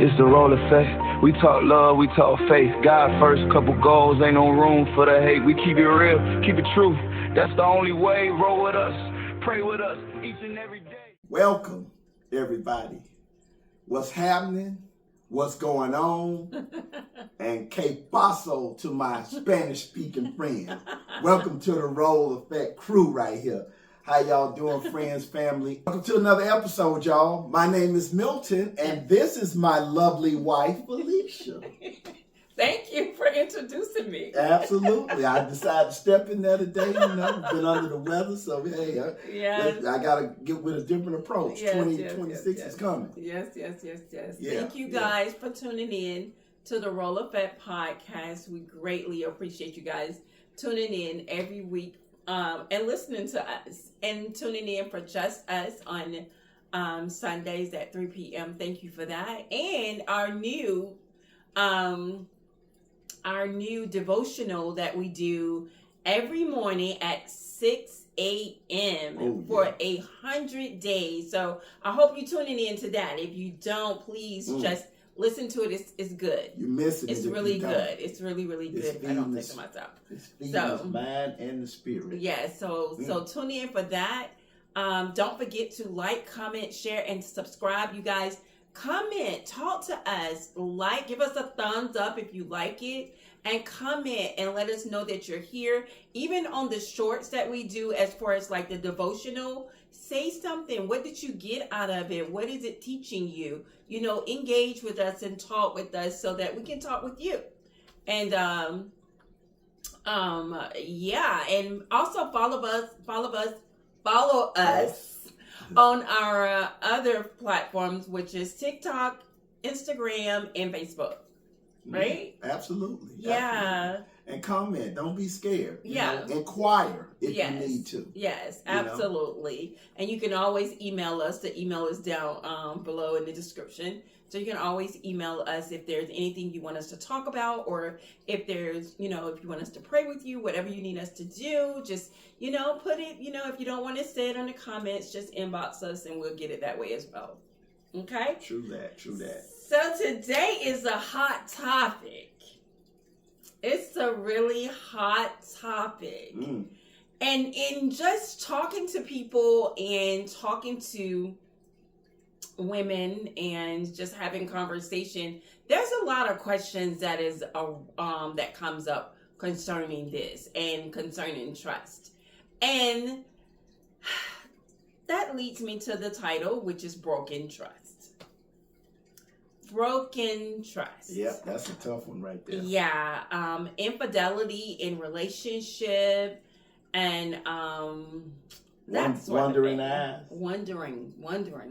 It's the Rolle effect. We talk love, we talk faith. God first, couple goals, ain't no room for the hate. We keep it real, keep it true. That's the only way. Roll with us, pray with us each and every day. Welcome, everybody. What's happening? What's going on? And que paso to my Spanish-speaking friend. Welcome to the Rolle effect crew right here. How y'all doing, friends, family? Welcome to another episode, y'all. My name is Milton, and this is my lovely wife, Felicia. Thank you for introducing me. Absolutely. I decided to step in there today, been under the weather, so hey, I got to get with a different approach. 2026 is coming. Yes. Yeah, Thank you guys for tuning in to the Rolle Effect podcast. We greatly appreciate you guys tuning in every week and listening to us and tuning in for Just Us on Sundays at 3 p.m. Thank you for that. And our new devotional that we do every morning at 6 a.m. for 100 days. So I hope you're tuning in to that. If you don't, please just listen to it. It's good. You miss it. It's really good. It's really, really good if I don't think to myself. It's feeding the mind and the spirit. Yeah, so tune in for that. Don't forget to like, comment, share, and subscribe. You guys, comment, talk to us, give us a thumbs up if you like it, and comment and let us know that you're here. Even on the shorts that we do as far as like the devotional, say something. What did you get out of it? What is it teaching you? You know, engage with us and talk with us so that we can talk with you. And and also follow us on our other platforms, which is TikTok, Instagram, and Facebook. Right? Absolutely. Yeah. Absolutely. And comment. Don't be scared. Yeah. Inquire if you need to. Yes, absolutely. And you can always email us. The email is down below in the description. So you can always email us if there's anything you want us to talk about, or if there's, if you want us to pray with you, whatever you need us to do, just, put it, if you don't want to say it on the comments, just inbox us and we'll get it that way as well. Okay? True that. So today is a hot topic. It's a really hot topic. And in just talking to people and talking to women and just having conversation, there's a lot of questions that comes up concerning this and concerning trust. And that leads me to the title, which is Broken Trust. Broken trust. Yep, that's a tough one right there. Yeah, infidelity in relationship and that sort wandering of thing. eyes. Wondering.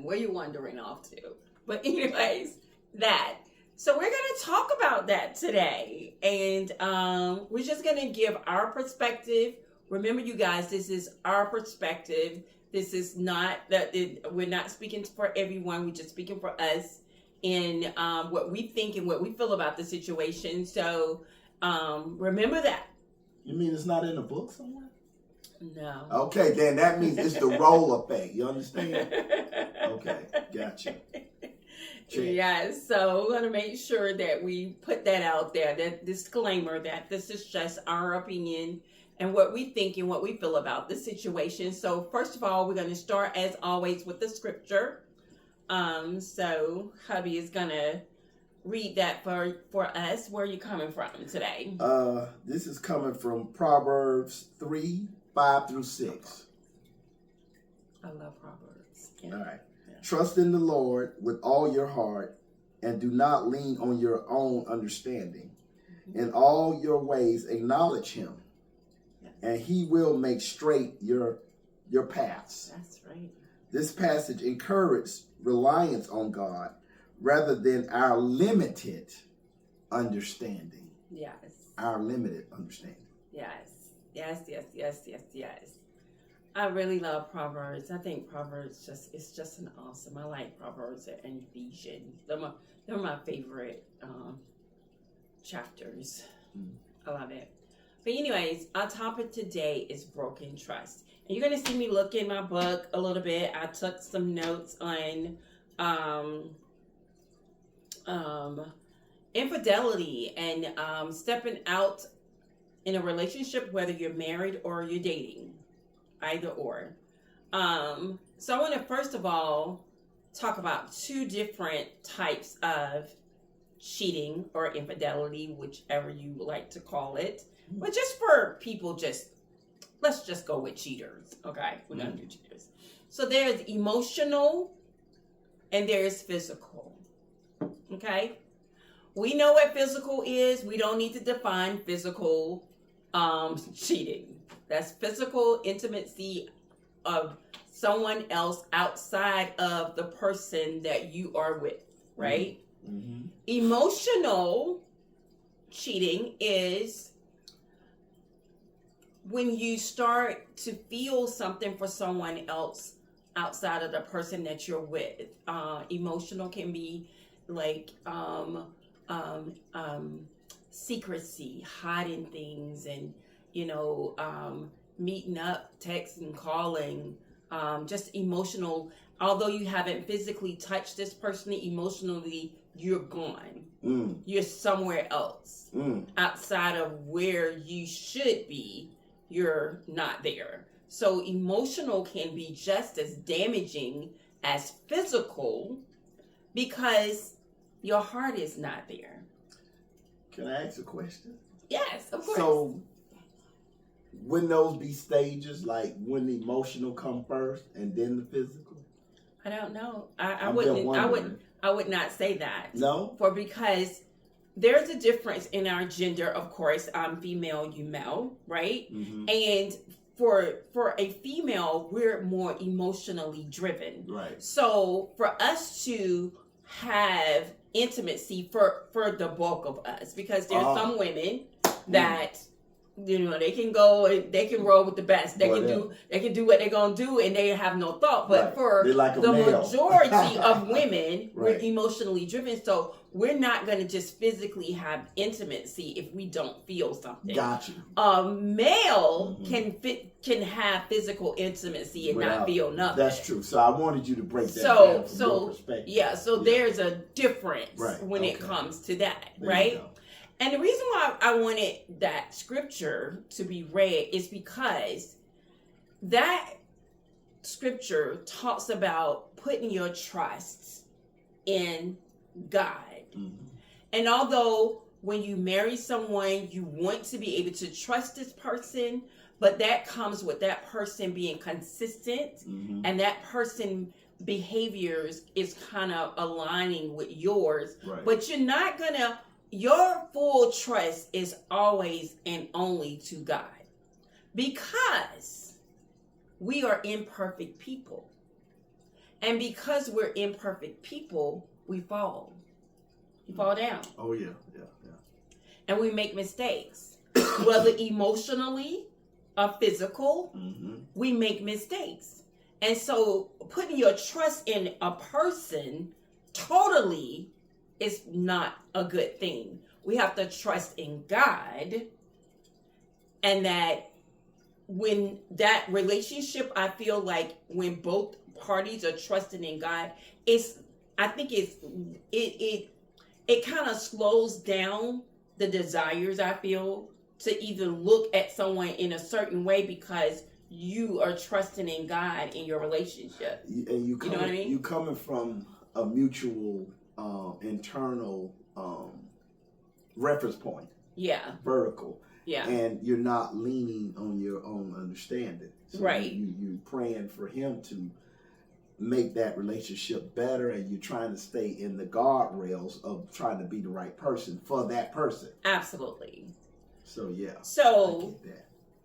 Where you wandering off to? But anyways, that. So we're going to talk about that today, and we're just going to give our perspective. Remember, you guys, this is our perspective. This is not that we're not speaking for everyone. We're just speaking for us. In what we think and what we feel about the situation. So remember that. You mean it's not in a book somewhere? No. Okay, then that means it's the Rolle effect. You understand? Okay, gotcha. Yes, so we're going to make sure that we put that out there, that disclaimer that this is just our opinion and what we think and what we feel about the situation. So first of all, we're going to start as always with the scripture. So hubby is gonna read that for us. Where are you coming from today? This is coming from Proverbs 3:5-6. I love Proverbs. Yeah. All right. Yeah. Trust in the Lord with all your heart and do not lean on your own understanding. In all your ways acknowledge him, and he will make straight your paths. That's right. This passage encourages reliance on God rather than our limited understanding. Yes. Our limited understanding. Yes. I really love Proverbs. I think Proverbs it's just an awesome. I like Proverbs and Ephesians. They're my favorite chapters. I love it. But anyways, our topic today is broken trust. And you're going to see me look in my book a little bit. I took some notes on Infidelity and stepping out in a relationship, whether you're married or you're dating, either or. So I want to first of all talk about two different types of cheating or infidelity, whichever you like to call it. But just for people, let's just go with cheaters. Okay, we're gonna do cheaters. So there's emotional and there's physical. Okay, we know what physical is. We don't need to define physical cheating. That's physical intimacy of someone else outside of the person that you are with, right? Mm-hmm. Emotional cheating is when you start to feel something for someone else outside of the person that you're with. Emotional can be like secrecy, hiding things, and meeting up, texting, calling, just emotional. Although you haven't physically touched this person, emotionally you're gone. You're somewhere else outside of where you should be. You're not there. So emotional can be just as damaging as physical because your heart is not there. Can I ask a question? Yes, of course. So wouldn't those be stages, like when the emotional come first and then the physical? I don't know. I would not say that. No? Because there's a difference in our gender, of course. I'm female, you male, right? Mm-hmm. And for a female, we're more emotionally driven. Right. So for us to have intimacy for the bulk of us, because there's some women that they can go and they can roll with the best. They can do what they're gonna do and they have no thought. But for the majority of women, we're emotionally driven. So we're not gonna just physically have intimacy if we don't feel something. Gotcha. Male can have physical intimacy and not feel nothing. That's true. So I wanted you to break that down from your perspective. Yeah, there's a difference when it comes to that, right? And the reason why I wanted that scripture to be read is because that scripture talks about putting your trust in God. Mm-hmm. And although when you marry someone, you want to be able to trust this person, but that comes with that person being consistent and that person behaviors is kind of aligning with yours. Right. But you're not going to... Your full trust is always and only to God, because we are imperfect people. And because we're imperfect people, we fall. We fall down. Oh, yeah. And we make mistakes. Whether emotionally or physical, we make mistakes. And so putting your trust in a person totally is not a good thing. We have to trust in God, and that when that relationship, I feel like when both parties are trusting in God, it kind of slows down the desires, I feel, to even look at someone in a certain way because you are trusting in God in your relationship. And you know what I mean? You coming from a mutual internal reference point. Yeah. Vertical. Yeah. And you're not leaning on your own understanding. So right. You're praying for him to make that relationship better, and you're trying to stay in the guardrails of trying to be the right person for that person. Absolutely. So, yeah. So,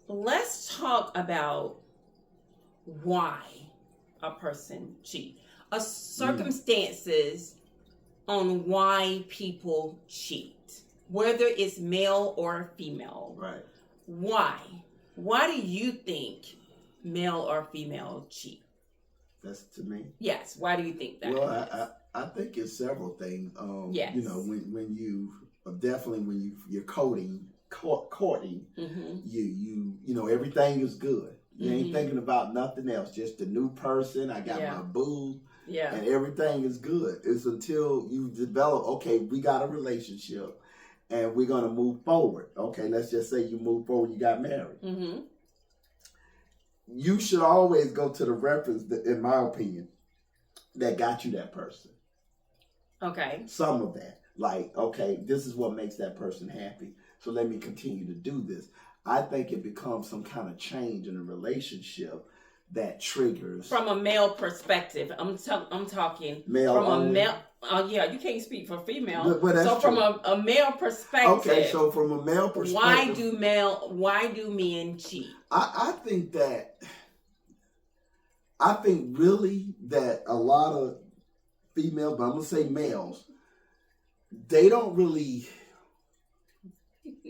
let's talk about why a person cheats. Circumstances on why people cheat, whether it's male or female. Right. Why? Why do you think male or female cheat? That's to me. Yes. Why do you think that? Well, I think it's several things. Yes. When you're courting, everything is good. You ain't thinking about nothing else. Just the new person. I got my boo. Yeah. And everything is good. It's until you develop, okay, we got a relationship and we're going to move forward. Okay, let's just say you move forward, you got married. Mm-hmm. You should always go to the reference, in my opinion, that got you that person. Okay. Some of that. Like, okay, this is what makes that person happy. So let me continue to do this. I think it becomes some kind of change in a relationship that triggers. From a male perspective, I'm talking male from only. a male. Yeah, you can't speak for female. But that's so from true. a male perspective. Okay, so from a male perspective, why do men cheat? I think really that a lot of females, but I'm gonna say males, they don't really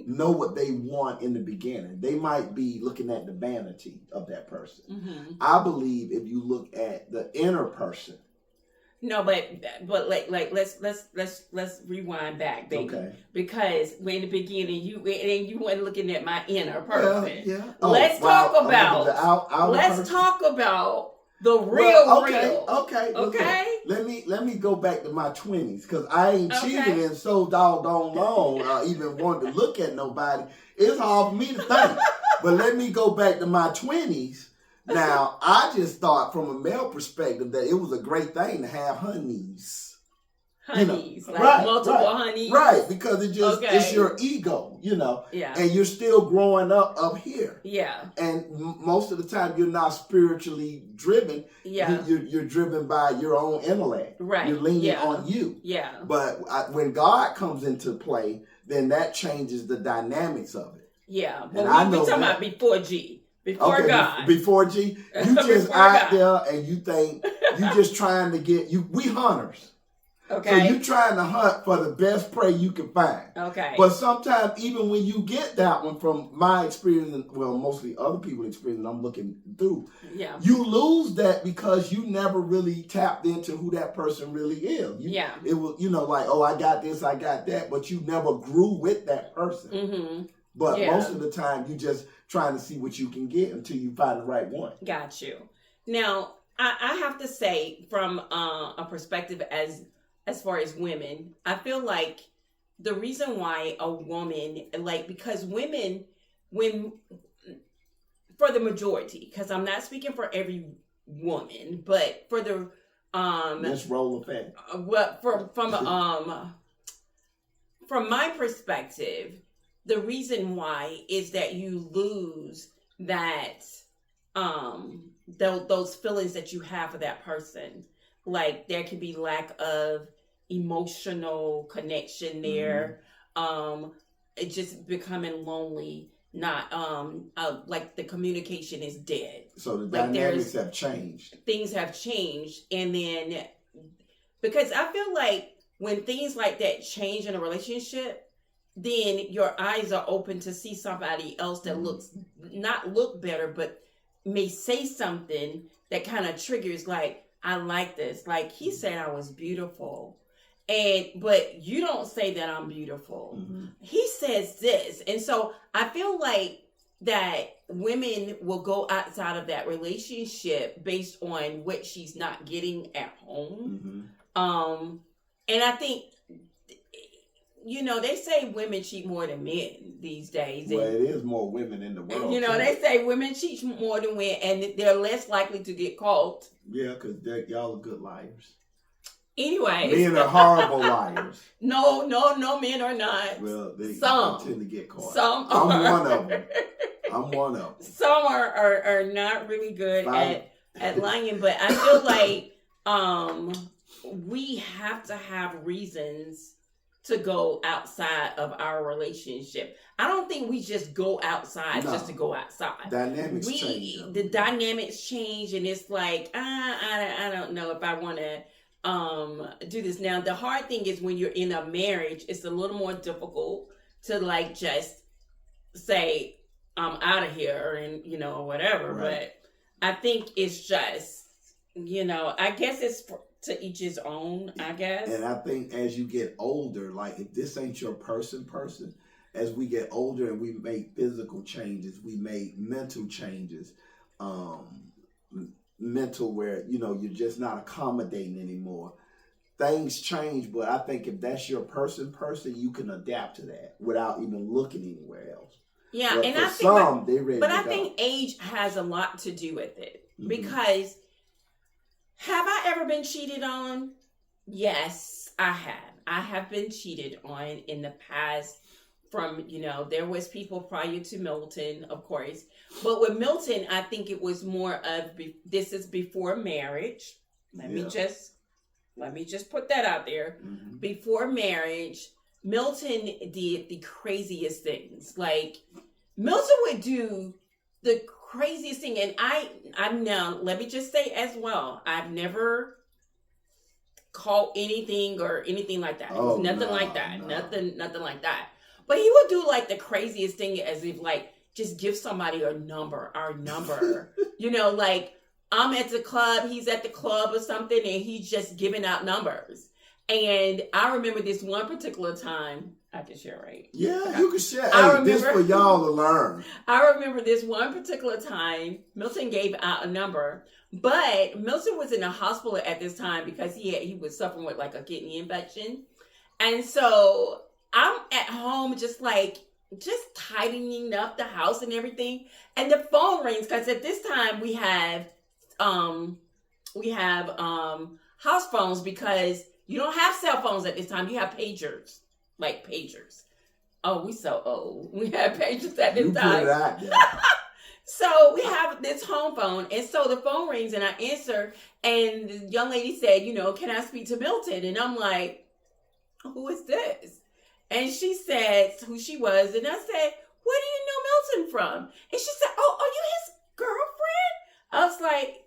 know what they want in the beginning. They might be looking at the vanity of that person. Mm-hmm. I believe if you look at the inner person. No, but let's rewind back, baby. Okay. Because in the beginning you weren't looking at my inner person. Yeah. Let's talk about the real. Okay. Let me go back to my 20s, because I ain't cheated in so doggone long. I even wanted to look at nobody. It's hard for me to think. But let me go back to my 20s. Now, I just thought from a male perspective that it was a great thing to have honeys. Honeys, multiple honeys. Right, because it's your ego, Yeah. And you're still growing up here. Yeah. And most of the time you're not spiritually driven. Yeah. You're driven by your own intellect. Right. You're leaning on you. Yeah. But when God comes into play, then that changes the dynamics of it. Yeah. Well, we're talking about before G. Before God. Before G. You just out there and you think you just trying to we hunters. Okay. So you trying to hunt for the best prey you can find. Okay. But sometimes even when you get that one, from my experience, and well, mostly other people's experience I'm looking through, you lose that because you never really tapped into who that person really is. It was, like, oh, I got this, I got that, but you never grew with that person. Mm-hmm. But most of the time you just trying to see what you can get until you find the right one. Got you. Now, I have to say, from a perspective as far as women, I feel like the reason why a woman, because women, for the majority, because I'm not speaking for every woman, but for the this Rolle effect. From my perspective, the reason why is that you lose that those feelings that you have for that person. Like, there can be lack of emotional connection there. Mm-hmm. It just becoming lonely. Not like the communication is dead. So the dynamics have changed. Things have changed, and then because I feel like when things like that change in a relationship, then your eyes are open to see somebody else that look better, but may say something that kind of triggers, like, I like this. Like, he said I was beautiful. But you don't say that I'm beautiful. Mm-hmm. He says this. And so I feel like that women will go outside of that relationship based on what she's not getting at home. Mm-hmm. And I think, they say women cheat more than men these days. Well, it is more women in the world. They say women cheat more than men, and they're less likely to get caught. Yeah, because y'all are good liars. Anyway, men are horrible liars. No, men are not. Well, they tend to get caught. Some I'm one of them. Some are not really good at lying, but I feel like we have to have reasons to go outside of our relationship. I don't think we just go outside just to go outside. Dynamics change. The dynamics change, and it's like, I don't know if I want to do this. Now, the hard thing is when you're in a marriage, it's a little more difficult to just say, I'm out of here and, or whatever. Right. But I think it's just, I guess it's to each his own, I guess. And I think as you get older, like, if this ain't your person, as we get older and we make physical changes, we make mental changes, mental where, you're just not accommodating anymore. Things change, but I think if that's your person, you can adapt to that without even looking anywhere else. Yeah, but and for I think, some, they're ready but to I go. think age has a lot to do with it Mm-hmm. because have I ever been cheated on? Yes, I have. I have been cheated on in the past. From, there was people prior to Milton, of course, but with Milton, I think it was more of this is before marriage. Let me just put that out there. Mm-hmm. Before marriage, Milton did the craziest things. Like Milton would do the craziest thing, and I'm now. Let me just say as well, I've never caught anything or anything like that. Oh, nothing no, like that. no. Nothing like that. But he would do like the craziest thing, as if like just give somebody our number. Like I'm at the club, he's at the club or something, and he's just giving out numbers. And I remember this one particular time. I can share, right? Yeah, Okay. you can share. This for y'all to learn. I remember this one particular time, Milton gave out a number, but Milton was in the hospital at this time because he was suffering with like a kidney infection. And so I'm at home just tidying up the house and everything. And the phone rings because at this time we have house phones because you don't have cell phones at this time. You have pagers. Like pagers. Oh, we so old. We had pagers at this time. Put it out there. So we have this home phone, and so the phone rings, and I answer, and the young lady said, can I speak to Milton? And I'm like, who is this? And she said who she was, and I said, where do you know Milton from? And she said, oh, are you his girlfriend? I was like,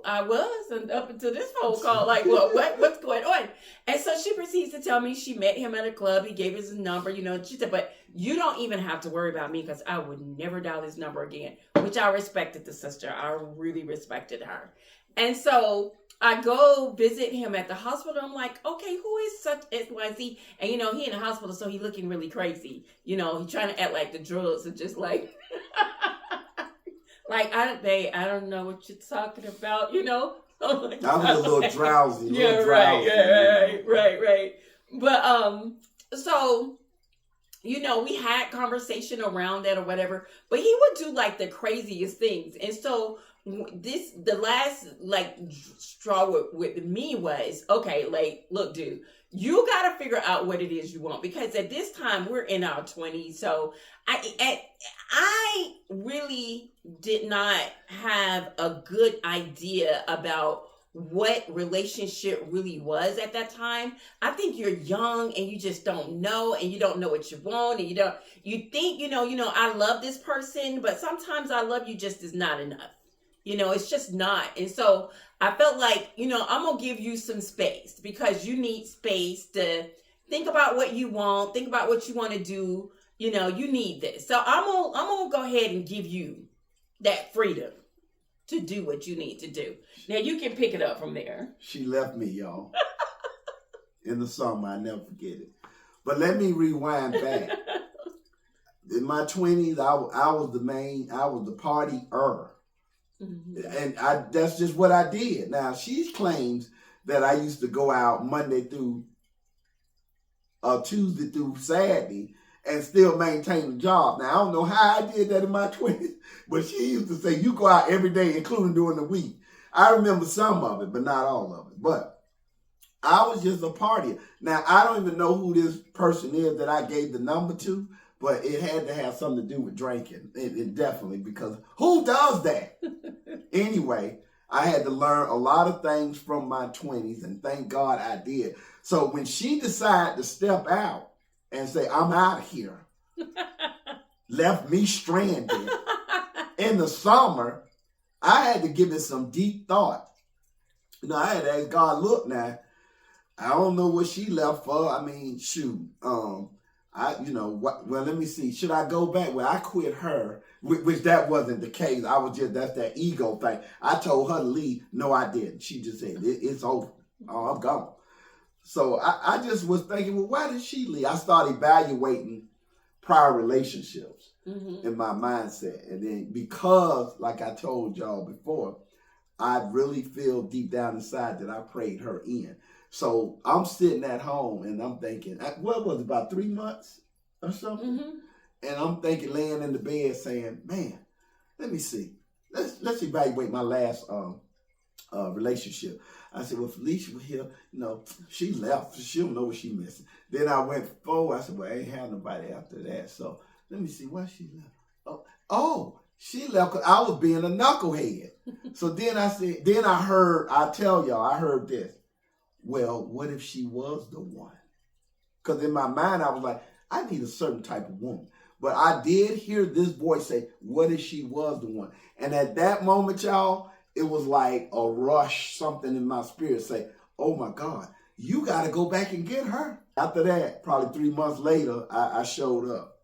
I was, and up until this phone call, like, well, what's going on? And so she proceeds to tell me she met him at a club. He gave us his number, She said, but you don't even have to worry about me because I would never dial his number again, which I respected the sister. I really respected her. And so I go visit him at the hospital. I'm like, okay, who is such XYZ? And, he in the hospital, so he looking really crazy. He trying to act like the drugs are just like... Like, I don't know what you're talking about, Oh my God. I was a little drowsy. Yeah, right. But, so, we had conversation around that or whatever, but he would do like the craziest things. And so the last like straw with me was, okay, like, look, dude, you got to figure out what it is you want, because at this time we're in our 20s. So I really did not have a good idea about what relationship really was at that time. I think you're young and you just don't know, and you don't know what you want, and you think, I love this person, but sometimes I love you just is not enough. It's just not. And so I felt like, I'm going to give you some space, because you need space to think about what you want, think about what you want to do. You need this. So I'm going to go ahead and give you that freedom to do what you need to do. Now you can pick it up from there. She left me, y'all. In the summer, I never forget it. But let me rewind back. In my 20s, I was the partier. Mm-hmm. And that's just what I did. Now, she claims that I used to go out Tuesday through Saturday and still maintain a job. Now, I don't know how I did that in my 20s, but she used to say, you go out every day, including during the week. I remember some of it, but not all of it. But I was just a partier. Now, I don't even know who this person is that I gave the number to, but it had to have something to do with drinking. It definitely, because who does that? Anyway, I had to learn a lot of things from my 20s, and thank God I did. So when she decided to step out and say, I'm out of here, left me stranded in the summer, I had to give it some deep thought. I had to ask God, look now, I don't know what she left for. I mean, shoot. Well, let me see. Should I go back? Well, I quit her, which that wasn't the case. That's that ego thing. I told her to leave. No, I didn't. She just said, it's over. Oh, I'm gone. So I just was thinking, well, why did she leave? I started evaluating prior relationships in my mindset. And then because, like I told y'all before, I really feel deep down inside that I prayed her in. So I'm sitting at home and I'm thinking, what was it, about 3 months or something? And I'm thinking, laying in the bed saying, man, let me see. Let's evaluate my last relationship. I said, well, Felicia was here, she left. She don't know what she missing. Then I went forward. I said, well, I ain't had nobody after that. So let me see why she left. Oh, she left because I was being a knucklehead. So then I said, I heard this. Well, what if she was the one? Because in my mind, I was like, I need a certain type of woman. But I did hear this voice say, what if she was the one? And at that moment, y'all, it was like a rush, something in my spirit say, oh my God, you got to go back and get her. After that, probably 3 months later, I showed up.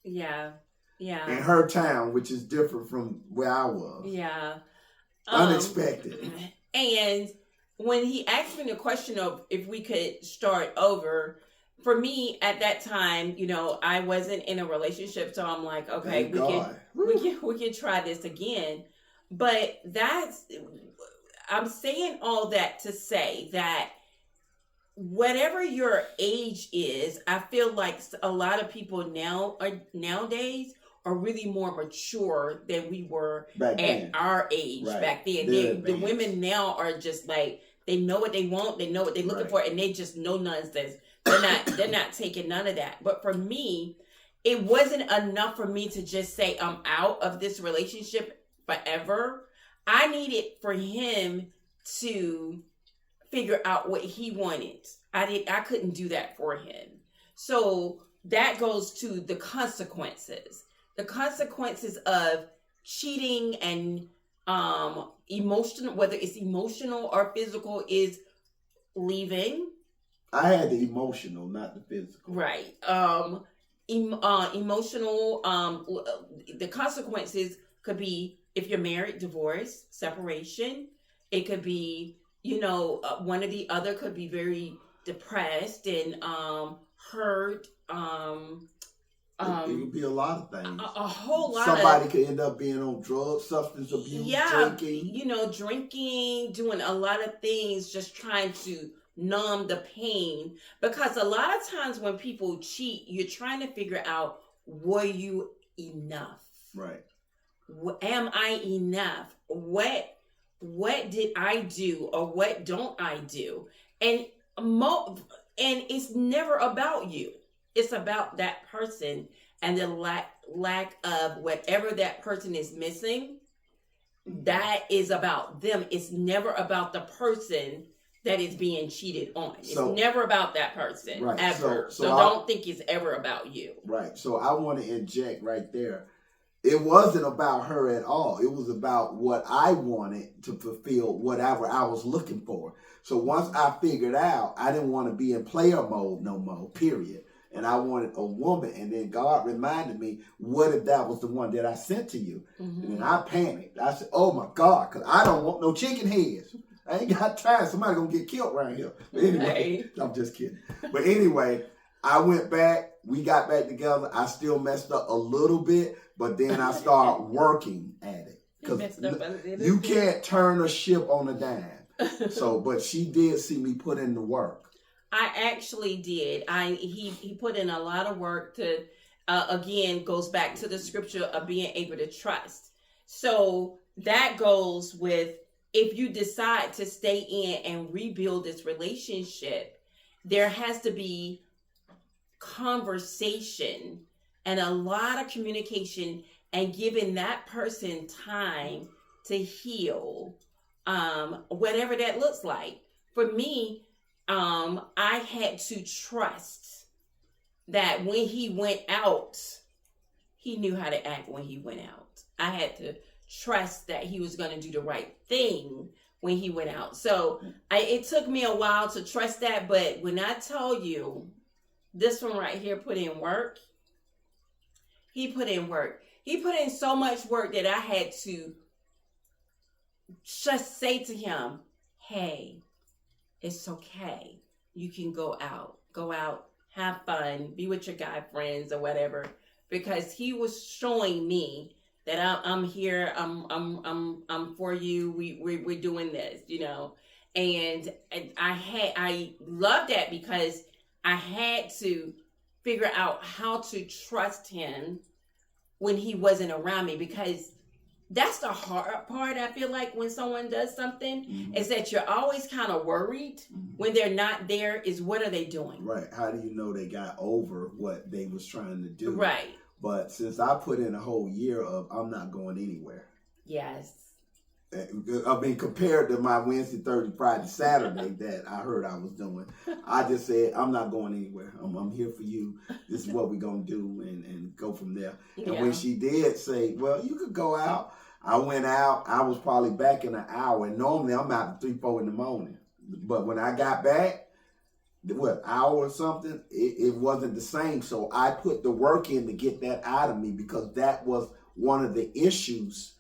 Yeah. Yeah. In her town, which is different from where I was. Yeah. Unexpected. And when he asked me the question of if we could start over, for me at that time, I wasn't in a relationship, so I'm like, okay, we can try this again. But I'm saying all that to say that whatever your age is, I feel like a lot of people nowadays are really more mature than we were at our age back then. The women now are just like, they know what they want, they know what they're looking for, and they just no nonsense. They're not taking none of that. But for me, it wasn't enough for me to just say I'm out of this relationship forever. I needed for him to figure out what he wanted. I couldn't do that for him. So that goes to the consequences. The consequences of cheating and emotional, whether it's emotional or physical, is leaving. I had the emotional, not the physical. Right. Emotional, the consequences could be, if you're married, divorce, separation. It could be, one or the other could be very depressed and hurt. It could be a lot of things. A whole lot. Somebody could end up being on drugs, substance abuse, drinking. Drinking, doing a lot of things, just trying to numb the pain. Because a lot of times when people cheat, you're trying to figure out, were you enough? Right. Am I enough? What did I do, or what don't I do? And it's never about you. It's about that person and the lack of whatever that person is missing. That is about them. It's never about the person that is being cheated on. It's never about that person, ever. So don't think it's ever about you. Right. So I want to inject right there. It wasn't about her at all. It was about what I wanted to fulfill whatever I was looking for. So once I figured out I didn't want to be in player mode no more, period. And I wanted a woman. And then God reminded me, what if that was the one that I sent to you? Mm-hmm. And then I panicked. I said, oh my God, because I don't want no chicken heads. I ain't got time. Somebody going to get killed around here. But anyway, I'm just kidding. But anyway, I went back. We got back together. I still messed up a little bit, but then I started working at it. Because you can't turn a ship on a dime. But she did see me put in the work. I actually did. He put in a lot of work to, again, goes back to the scripture of being able to trust. So that goes with, if you decide to stay in and rebuild this relationship, there has to be conversation and a lot of communication and giving that person time to heal, whatever that looks like. For me, I had to trust that when he went out, he knew how to act when he went out. I had to trust that he was going to do the right thing when he went out. So it took me a while to trust that. But when I tell you, this one right here put in work. He put in work. He put in so much work that I had to just say to him, hey, it's okay. You can go out, have fun, be with your guy friends or whatever, because he was showing me that I'm here, I'm for you. We're doing this, you know, and I love that because I had to figure out how to trust him when he wasn't around me, because that's the hard part. I feel like when someone does something, is that you're always kind of worried when they're not there. Is what are they doing? Right. How do you know they got over what they was trying to do? Right. But since I put in a whole year of I'm not going anywhere. Yes. I mean, compared to my Wednesday, Thursday, Friday, Saturday that I heard I was doing, I just said, I'm not going anywhere. I'm here for you. This is what we're going to do, and go from there. And when she did say, well, you could go out, I went out. I was probably back in an hour. And normally I'm out at 3, 4 in the morning. But when I got back, hour or something, it wasn't the same. So I put the work in to get that out of me, because that was one of the issues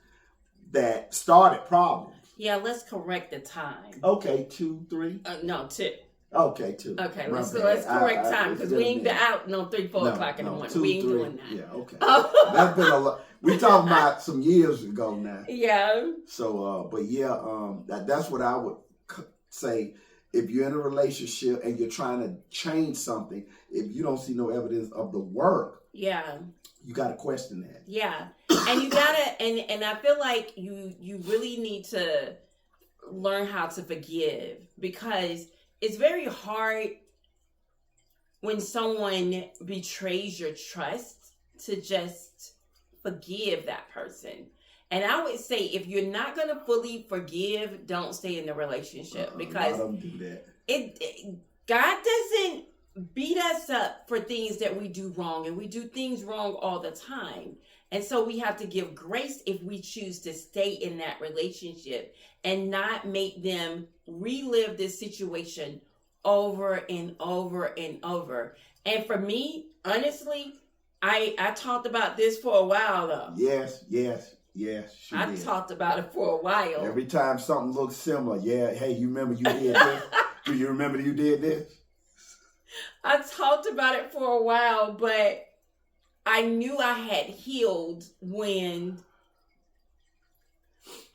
that started problems. Yeah, let's correct the time. Okay, 2, 3? No, 2. Okay, 2. Okay, let's correct time, because we ain't been out 3, 4 o'clock in the morning. 2, we ain't 3. doing that. Yeah, okay. That's been a lot. We talking about some years ago now. Yeah. So, but yeah, that's what I would say. If you're in a relationship and you're trying to change something, if you don't see no evidence of the work, you got to question that. Yeah. And you gotta, and I feel like you really need to learn how to forgive, because it's very hard when someone betrays your trust to just forgive that person. And I would say, if you're not going to fully forgive, don't stay in the relationship, because don't do that. God doesn't beat us up for things that we do wrong, and we do things wrong all the time. And so we have to give grace if we choose to stay in that relationship and not make them relive this situation over and over and over. And for me, honestly, I talked about this for a while though. Yes. I talked about it for a while. Every time something looks similar, hey, you remember you did this? Do you remember you did this? I talked about it for a while, but I knew I had healed when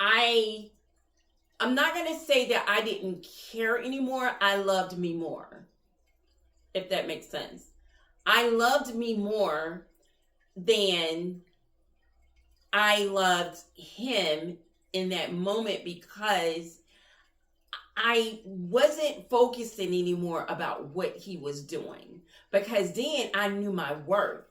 I'm not going to say that I didn't care anymore. I loved me more, if that makes sense. I loved me more than I loved him in that moment, because I wasn't focusing anymore about what he was doing, because then I knew my worth.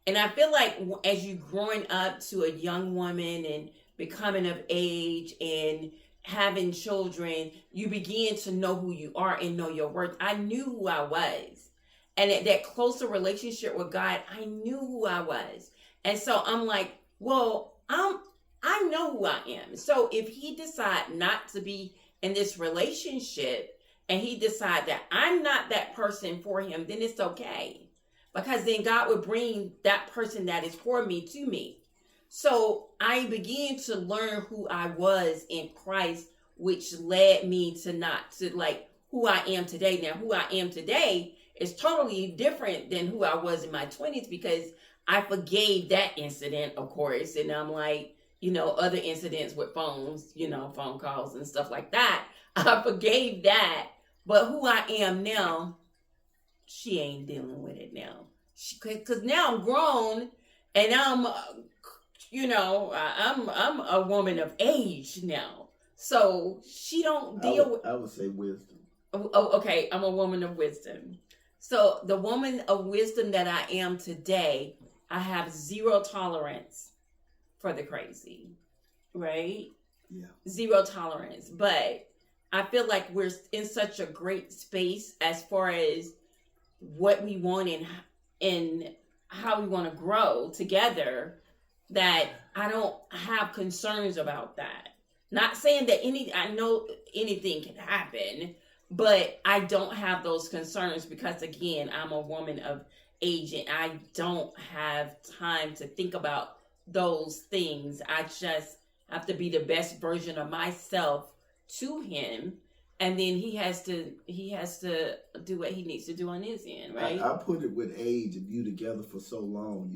And I feel like as you growing up to a young woman and becoming of age and having children, you begin to know who you are and know your worth. I knew who I was. And at that closer relationship with God, I knew who I was. And so I'm like, well, I know who I am. So if he decide not to be in this relationship and he decide that I'm not that person for him, then it's okay. Because then God would bring that person that is for me to me. So I began to learn who I was in Christ, which led me to not to like who I am today. Now, who I am today is totally different than who I was in my 20s, because I forgave that incident, of course. And I'm like, other incidents with phones, phone calls and stuff like that. I forgave that. But who I am now, she ain't dealing with it now. Because now I'm grown and I'm a woman of age now. So she don't deal with... I would say wisdom. Oh, okay. I'm a woman of wisdom. So the woman of wisdom that I am today, I have zero tolerance for the crazy, right? Yeah. Zero tolerance. But I feel like we're in such a great space as far as what we want and how we want to grow together, that I don't have concerns about that. Not saying that I know anything can happen, but I don't have those concerns because, again, I'm a woman of age and I don't have time to think about those things. I just have to be the best version of myself to him. and then he has to do what he needs to do on his end, right? I put it with age. If you together for so long,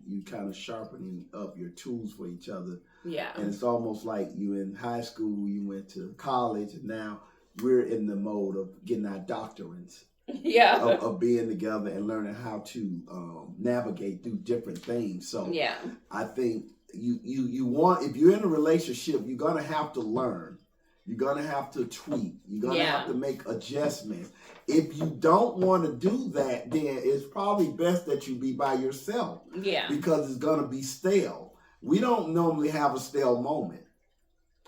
you kind of sharpening up your tools for each other. Yeah. And it's almost like you in high school, you went to college, and now we're in the mode of getting our doctorates. Yeah. Of being together and learning how to navigate through different things. So yeah, I think you want, if you're in a relationship, you're gonna have to learn. You're gonna have to tweak. You're gonna have to make adjustments. If you don't want to do that, then it's probably best that you be by yourself. Yeah. Because it's gonna be stale. We don't normally have a stale moment.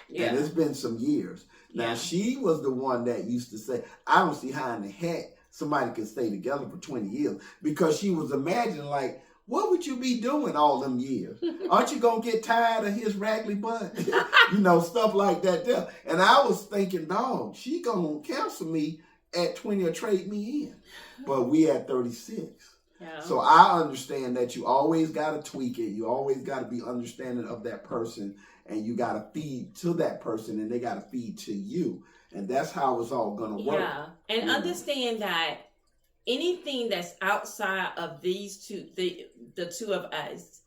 Yeah. And it's been some years. Now she was the one that used to say, I don't see how in the heck somebody can stay together for 20 years, because she was imagining, like, what would you be doing all them years? Aren't you going to get tired of his raggedy butt? Stuff like that there. And I was thinking, dog, she going to cancel me at 20 or trade me in. But we at 36. Yeah. So I understand that you always got to tweak it. You always got to be understanding of that person, and you got to feed to that person, and they got to feed to you. And that's how it's all going to work. Yeah. And understand that anything that's outside of these two, the two of us,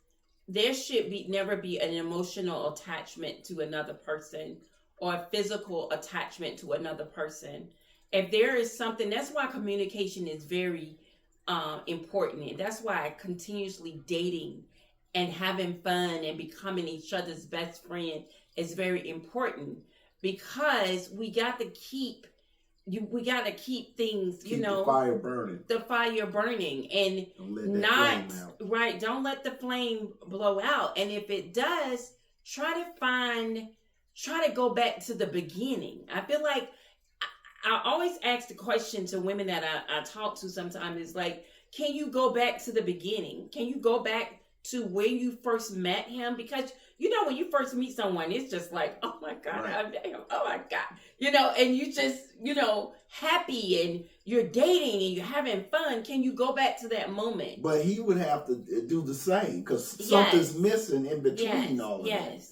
there should never be an emotional attachment to another person or a physical attachment to another person. If there is something, that's why communication is very important. And that's why continuously dating and having fun and becoming each other's best friend is very important. Because we got to keep things, the fire burning. The fire burning, and don't let the flame blow out. And if it does, try to go back to the beginning. I feel like I always ask the question to women that I talk to sometimes, is like, can you go back to the beginning? Can you go back to where you first met him? Because when you first meet someone, it's just like, oh my God, right. Oh my God, and you just, happy, and you're dating and you're having fun. Can you go back to that moment? But he would have to do the same, because something's missing in between all of that.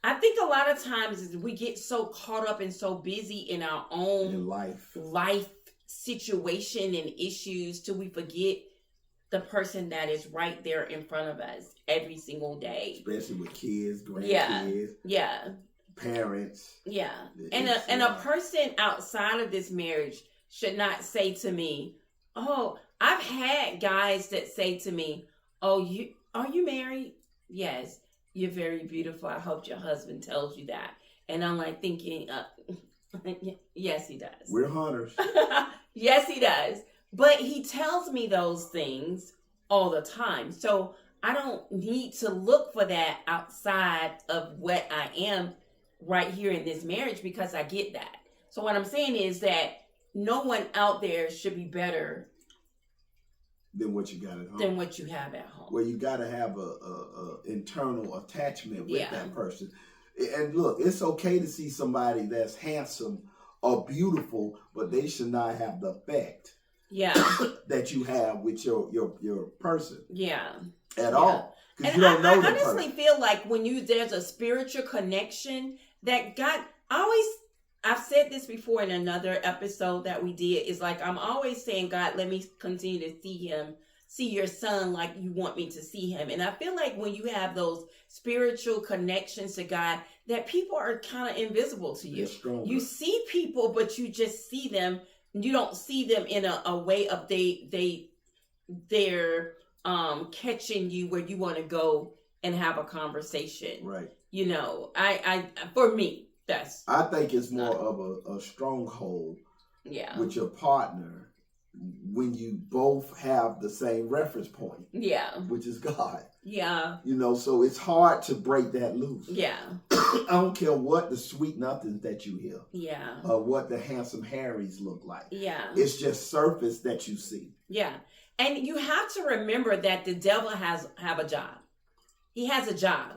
I think a lot of times we get so caught up and so busy in our own life situation and issues till we forget the person that is right there in front of us every single day. Especially with kids, grandkids, parents. Yeah. And a person outside of this marriage should not say to me, oh, I've had guys that say to me, oh, are you married? Yes. You're very beautiful. I hope your husband tells you that. And I'm like thinking, yes, he does. We're hunters. Yes, he does. But he tells me those things all the time. So I don't need to look for that outside of what I am right here in this marriage, because I get that. So what I'm saying is that no one out there should be better than what you got at home. Than what you have at home. Well, you got to have a internal attachment with that person. And look, it's okay to see somebody that's handsome or beautiful, but they should not have the effect that you have with your person. Yeah. At all. Because you don't know I honestly feel like when there's a spiritual connection that God I've said this before in another episode that we did, is like, I'm always saying, God, let me continue to see your son like you want me to see him. And I feel like when you have those spiritual connections to God, that people are kind of invisible to you. You see people, but you just see them. You don't see them in a way of they're catching you where you want to go and have a conversation. Right. I for me, I think it's more of a stronghold with your partner when you both have the same reference point. Yeah. Which is God. Yeah. So it's hard to break that loose. Yeah. I don't care what the sweet nothings that you hear. Yeah. Or what the handsome Harrys look like. Yeah. It's just surface that you see. Yeah. And you have to remember that the devil have a job. He has a job.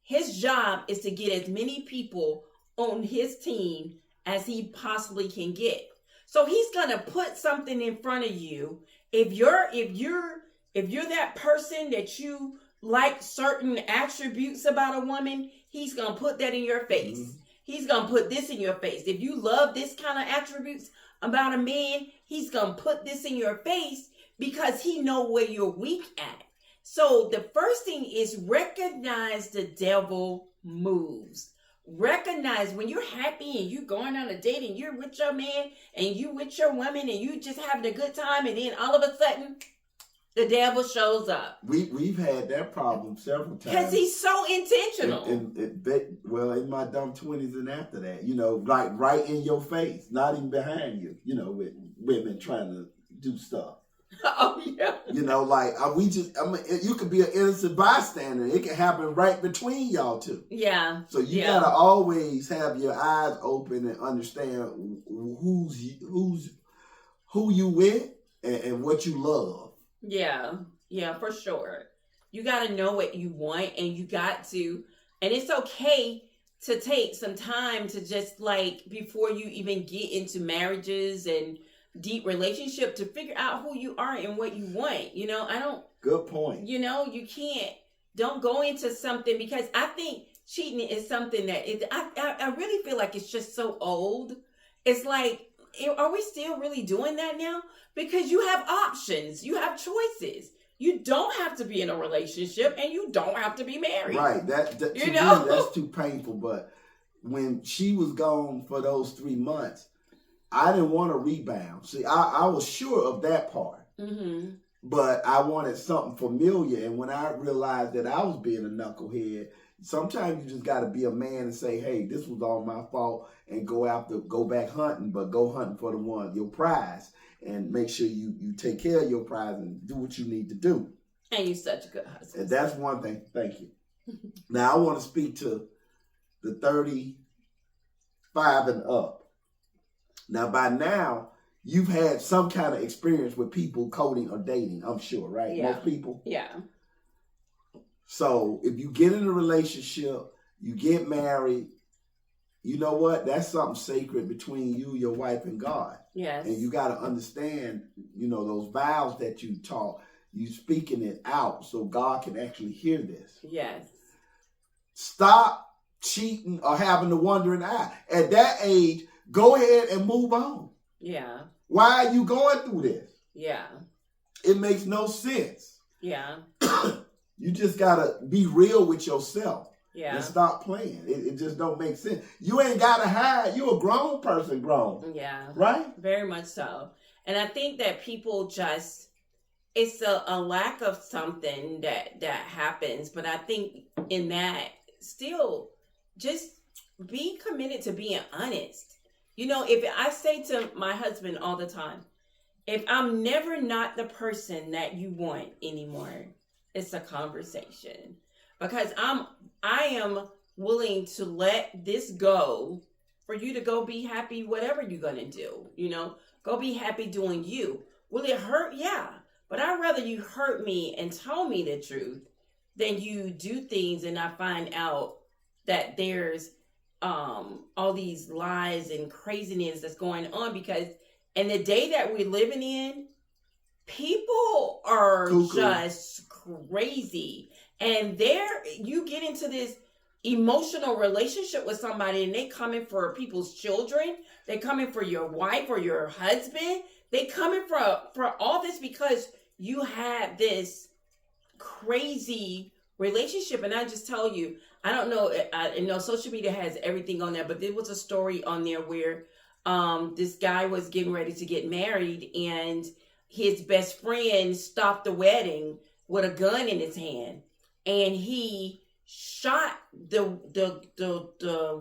His job is to get as many people on his team as he possibly can get. So he's gonna put something in front of you. If you're that person that you like certain attributes about a woman, he's gonna put that in your face. Mm-hmm. he's going to put this in your face. If you love this kind of attributes about a man, he's going to put this in your face because he know where you're weak at. So the first thing is recognize the devil moves. Recognize when you're happy and you're going on a date and you're with your man and you with your woman and you just having a good time, and then all of a sudden the devil shows up. We've had that problem several times. Because he's so intentional. In my dumb 20s and after that, like right in your face, not even behind you, with women trying to do stuff. Oh, yeah. You could be an innocent bystander. It can happen right between y'all two. Yeah. So you gotta always have your eyes open and understand who you with and what you love. Yeah, for sure. You got to know what you want, and and it's okay to take some time to just before you even get into marriages and deep relationship to figure out who you are and what you want. Good point. Don't go into something, because I think cheating is something that I really feel like it's just so old. It's like, are we still really doing that now? Because you have options, you have choices. You don't have to be in a relationship, and you don't have to be married. Right. That to me, that's too painful. But when she was gone for those 3 months, I didn't want to rebound. See, I was sure of that part. Mm-hmm. But I wanted something familiar. And when I realized that I was being a knucklehead, sometimes you just got to be a man and say, hey, this was all my fault, and go back hunting, but go hunting for your prize, and make sure you take care of your prize and do what you need to do. And you're such a good husband. And that's one thing. Thank you. Now, I want to speak to the 35 and up. Now, by now, you've had some kind of experience with people courting or dating, I'm sure, right? Yeah. Most people? Yeah. So if you get in a relationship, you get married, you know what? That's something sacred between you, your wife, and God. Yes. And you got to understand, those vows that you taught, you speaking it out so God can actually hear this. Yes. Stop cheating or having the wandering eye. At that age, go ahead and move on. Yeah. Why are you going through this? Yeah. It makes no sense. Yeah. You just got to be real with yourself. Yeah. And stop playing. It just don't make sense. You ain't got to hide. You a grown person grown. Yeah. Right? Very much so. And I think that people it's a lack of something that happens. But I think in that, still just be committed to being honest. If I say to my husband all the time, if I'm never not the person that you want anymore, it's a conversation. Because I am willing to let this go for you to go be happy, whatever you're going to do, go be happy doing you. Will it hurt? Yeah. But I'd rather you hurt me and tell me the truth than you do things and I find out that there's all these lies and craziness that's going on. Because in the day that we're living in, people are just crazy. And you get into this emotional relationship with somebody, and they coming for people's children. They coming for your wife or your husband. They coming for all this because you had this crazy relationship. And I just tell you, I don't know. I know social media has everything on there, but there was a story on there where this guy was getting ready to get married, and his best friend stopped the wedding with a gun in his hand. And he shot the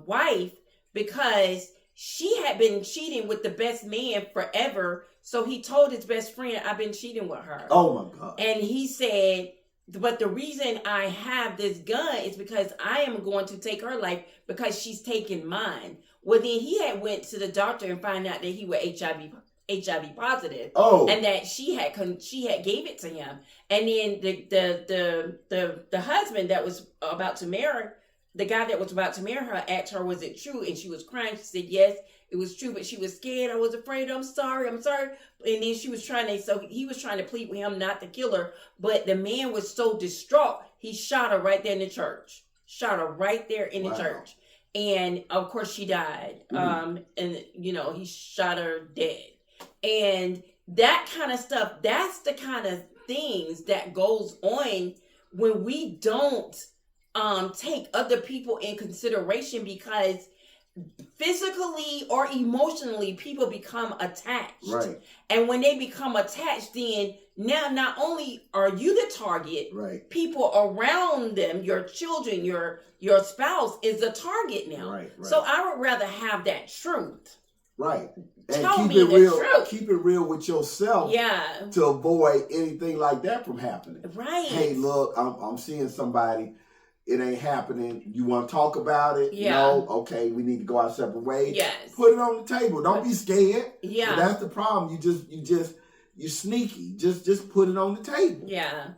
wife because she had been cheating with the best man forever. So he told his best friend, I've been cheating with her. Oh my God. And he said, but the reason I have this gun is because I am going to take her life because she's taking mine. Well, then he had went to the doctor and found out that he was HIV positive. Oh. And that she had gave it to him. And then the husband that was about to marry her, the guy that was about to marry her, asked her, was it true? And she was crying. She said, yes, it was true, but she was scared. I was afraid. I'm sorry. And then he was trying to plead with him not to kill her. But the man was so distraught, he shot her right there in the church. Shot her right there in the church. And of course she died. And you know, he shot her dead. And that kind of stuff, that's the kind of things that goes on when we don't take other people in consideration, because physically or emotionally people become attached. Right. And when they become attached, then now not only are you the target, right, people around them, your children, your spouse is the target now. Right. So I would rather have that truth. Right. And Tell keep me it the real. truth. Keep it real with yourself. Yeah. To avoid anything like that from happening. Right. Hey, look, I'm seeing somebody. It ain't happening. You want to talk about it? Yeah. No. Okay, we need to go our separate ways. Yes. Put it on the table. Don't be scared. Yeah. But that's the problem. You're sneaky. Just put it on the table. Yeah.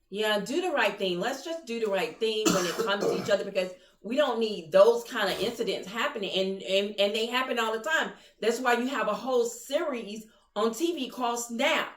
Yeah. Do the right thing. Let's just do the right thing when it comes to each other, because we don't need those kind of incidents happening, and they happen all the time. That's why you have a whole series on TV called Snap,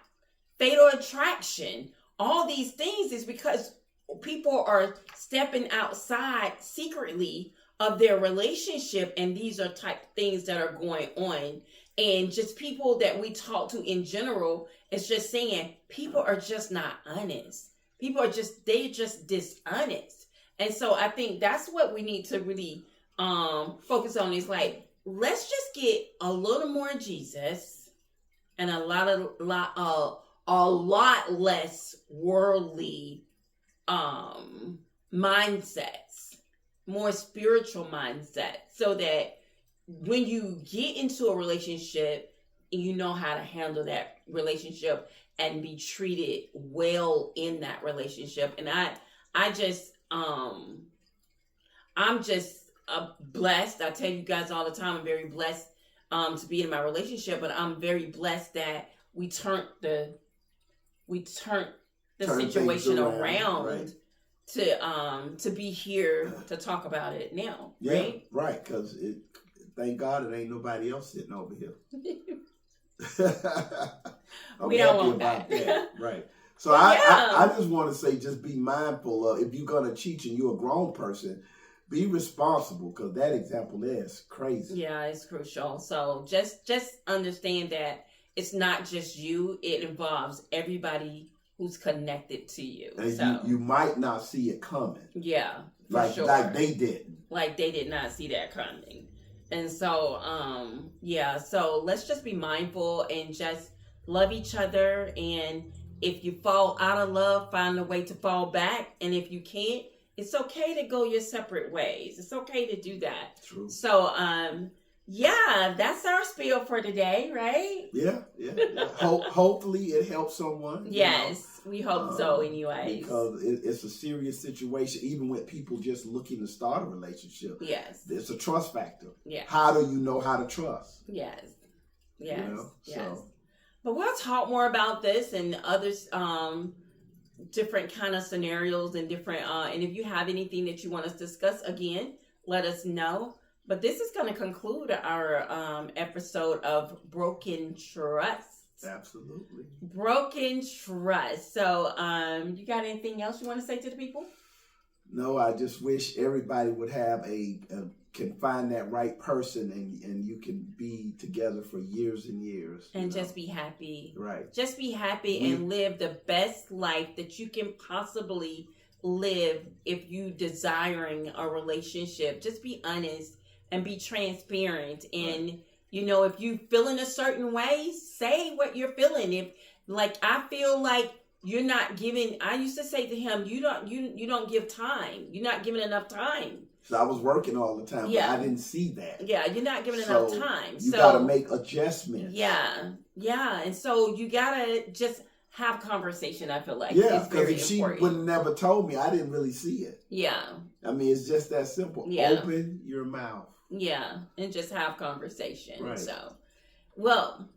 Fatal Attraction. All these things is because people are stepping outside secretly of their relationship, and these are type things that are going on. And just people that we talk to in general, it's just saying people are just not honest. People are they're just dishonest. And so I think that's what we need to really focus on, is like, let's just get a little more Jesus and a lot less worldly mindsets, more spiritual mindsets, so that when you get into a relationship, you know how to handle that relationship and be treated well in that relationship. And I'm just blessed. I tell you guys all the time, I'm very blessed to be in my relationship, but I'm very blessed that we turned the situation around, right, to be here to talk about it now. Yeah, right. Because thank God it ain't nobody else sitting over here. We don't want that. Right. So I just want to say, just be mindful of, if you're going to cheat and you're a grown person, be responsible, because that example there is crazy. Yeah, it's crucial. So just understand that it's not just you. It involves everybody who's connected to you. And so you might not see it coming. Yeah, like they didn't. Like they did not see that coming. And so, so let's just be mindful and just love each other. And if you fall out of love, find a way to fall back. And if you can't, it's okay to go your separate ways. It's okay to do that. True. So, that's our spiel for today, right? Yeah. Hopefully it helps someone. Yes, we hope so anyways. Because it's a serious situation, even with people just looking to start a relationship. Yes. It's a trust factor. Yeah. How do you know how to trust? Yes. You know? Yes. So. But we'll talk more about this and others, different kind of scenarios and different, and if you have anything that you want us to discuss, again, let us know. But this is going to conclude our episode of Broken Trust. Absolutely. Broken Trust. So, you got anything else you want to say to the people? No, I just wish everybody would have can find that right person, and you can be together for years and years. And just be happy. Right. Just be happy and live the best life that you can possibly live if you desiring a relationship. Just be honest and be transparent. And, right. If you feeling a certain way, say what you're feeling. If, like, I feel like you're not giving, I used to say to him, you don't give time. You're not giving enough time. So I was working all the time, but I didn't see that. Yeah, you're not giving enough time. You got to make adjustments. Yeah. And so you got to just have conversation, I feel like. Yeah, because if she would have never told me, I didn't really see it. Yeah. I mean, it's just that simple. Yeah. Open your mouth. Yeah, and just have conversation. Right. So, well,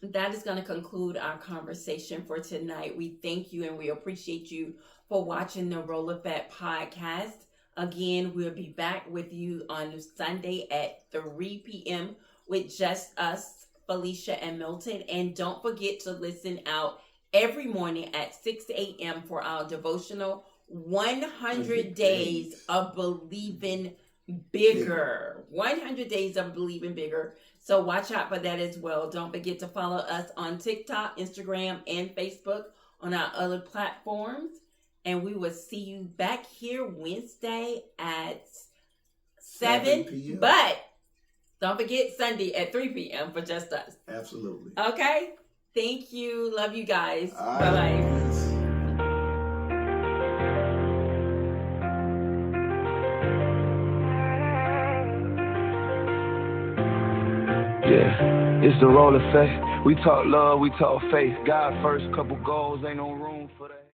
that is going to conclude our conversation for tonight. We thank you and we appreciate you for watching the Rolle Effect podcast. Again, we'll be back with you on Sunday at 3 p.m. with just us, Felicia and Milton. And don't forget to listen out every morning at 6 a.m. for our devotional 100 Days of Believing bigger. 100 days of believing bigger. So watch out for that as well. Don't forget to follow us on TikTok, Instagram, and Facebook on our other platforms. And we will see you back here Wednesday at 7 p.m. But don't forget Sunday at 3 p.m. for just us. Absolutely. Okay? Thank you. Love you guys. All Bye-bye. right. Yeah, it's the Rolle effect. We talk love, we talk faith. God first, couple goals, ain't no room.